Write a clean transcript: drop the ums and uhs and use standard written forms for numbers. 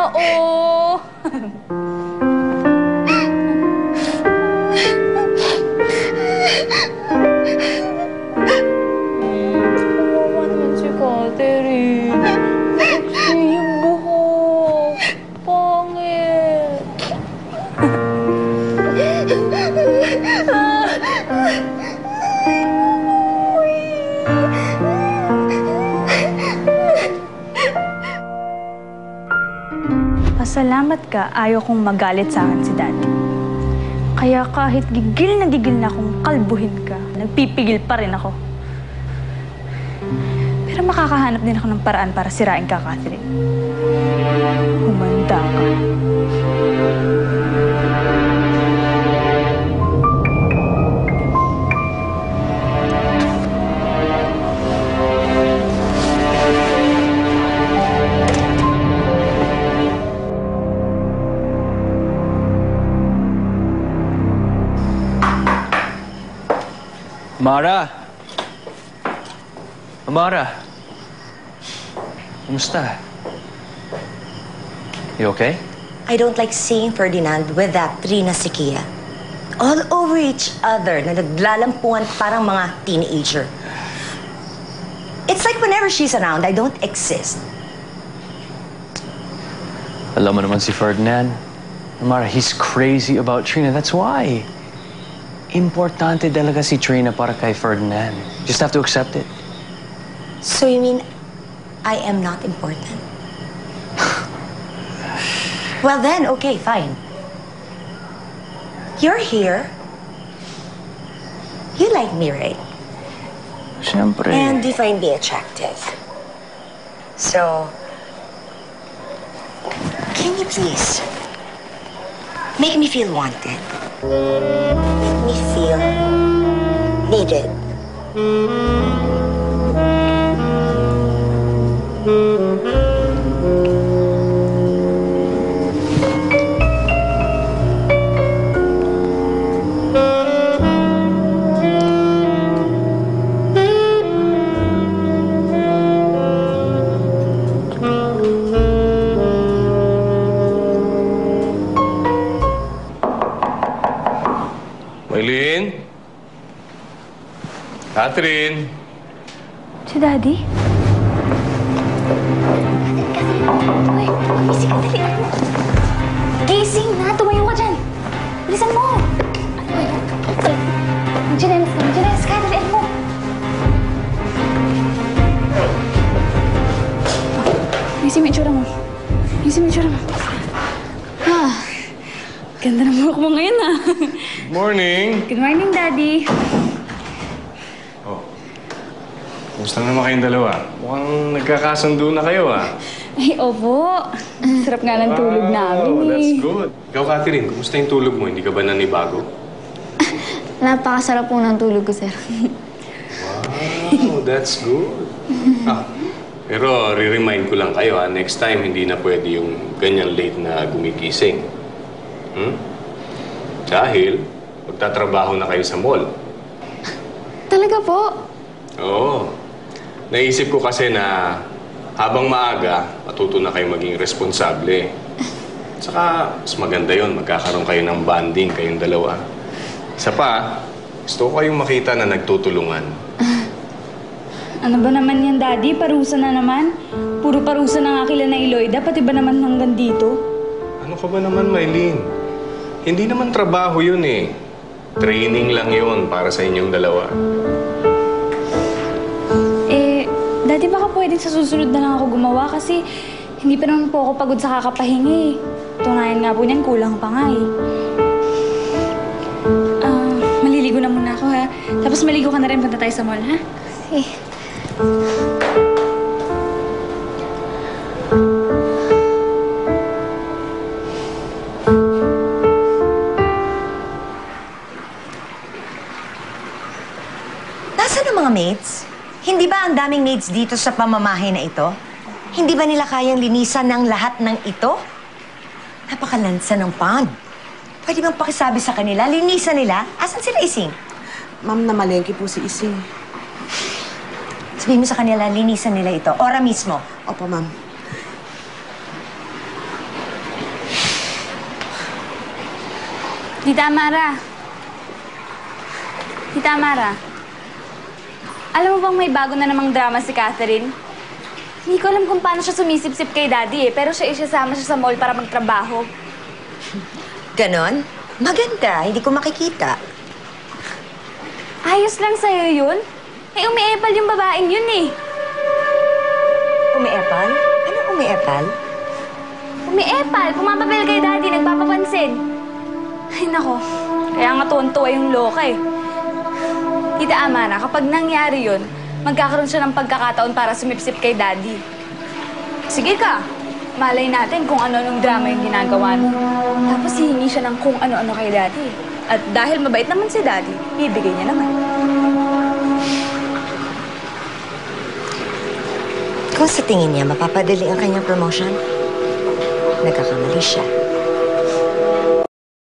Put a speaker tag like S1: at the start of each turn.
S1: tao. Kawawa naman si Catherine. Sexy yung buhok. Pangit. Pasalamat ka, ayaw kong magalit sa akin si Daddy. Kaya kahit gigil na akong kalbuhin ka, nagpipigil pa rin ako. Pero makakahanap din ako ng paraan para sirain ka, Catherine. Humanda ka.
S2: Amara! Kumusta? You okay?
S3: I don't like seeing Ferdinand with that Trina Sikia. All over each other na naglalampuan parang mga teenager. It's like whenever she's around, I don't exist.
S2: Alam mo naman si Ferdinand. Amara, he's crazy about Trina. That's why. Importante talaga si Trina para kay Ferdinand. Just have to accept it.
S3: So you mean I am not important? Well then, okay, fine. You're here. You like me, right?
S2: Siyempre.
S3: And you find me attractive. So, can you please make me feel wanted? Make me feel needed.
S4: Maylin? Catherine?
S1: Si Daddy?
S5: Gising ka, dali. Gising na! Tumayo ka dyan! Bilisan mo! Ano ba yan? Magjinelas ka, dalian mo!
S1: Ayusin mo yung itsura mo. Ayusin mo yung itsura mo. Ganda ng buhok mo ngayon, ah.
S4: Good morning!
S1: Good morning, Daddy.
S4: Oh. Kumusta naman kayong dalawa? Mukhang nagkakasundo na kayo, ah.
S1: Ay, opo. Sarap nga ng tulog namin, eh.
S4: That's good. Ikaw, Catherine, kumusta yung tulog mo? Hindi ka ba nanibago?
S5: Napakasarap po ng tulog ko, sir.
S4: Wow, that's good. Pero re-remind ko lang kayo, next time hindi na pwede yung ganyan late na gumigising. Dahil magtatrabaho na kayo sa mall.
S5: Talaga po?
S4: Oo. Naisip ko kasi na habang maaga, matuto na kayo maging responsable. Saka, mas maganda yon, magkakaroon kayo ng bonding kayong dalawa. Isa pa, gusto ko kayong makita na nagtutulungan.
S1: Ano ba naman yan, Daddy? Parusa na naman. Puro parusa na nga kila na Iloida, pati ba naman hanggang dito?
S4: Ano ka ba naman, Maylin? Hindi naman trabaho yun eh. Training lang yun para sa inyong dalawa.
S1: Daddy, baka pwedeng sa susunod na lang ako gumawa kasi hindi pa naman po ako pagod sa kakapahinga, eh. Tunayan nga po niyan, kulang pa nga, eh. Maliligo na muna ako, ha? Tapos maligo ka na rin, punta tayo sa mall, ha?
S5: Sige.
S3: Nasaan ang mga maids? Hindi ba ang daming maids dito sa pamamahay na ito? Hindi ba nila kayang linisan ng lahat ng ito? Napakalansa ng pond. Pwede bang pakisabi sa kanila, linisan nila? Asan sila, Ising?
S6: Ma'am, namalengke po si Ising.
S3: Sabihin mo sa kanila, linisan nila ito. Ora mismo.
S6: Opo, ma'am.
S1: Tita Amara. Tita Amara. Alam mo bang may bago na namang drama si Catherine? Hindi ko alam kung paano siya sumisip-sip kay Daddy pero siya isasama siya sa mall para magtrabaho.
S3: Ganon? Maganda, hindi ko makikita.
S1: Ayos lang sa'yo yun? Umiepal yung babaeng yun eh.
S3: Umiepal? Anong umiepal?
S1: Umiepal, pumapapel kay Daddy, nagpapapansin. Ay nako, kaya nga tuwan-tuwa yung loka eh. Tita Amara, kapag nangyari yun, magkakaroon siya ng pagkakataon para sumipsip kay Daddy. Sige ka, malay natin kung ano-anong drama yung ginagawa mo. Tapos hihingi siya ng kung ano-ano kay Daddy. At dahil mabait naman si Daddy, bibigay niya naman.
S3: Kung sa tingin niya mapapadali ang kanyang promotion, nagkakamali siya.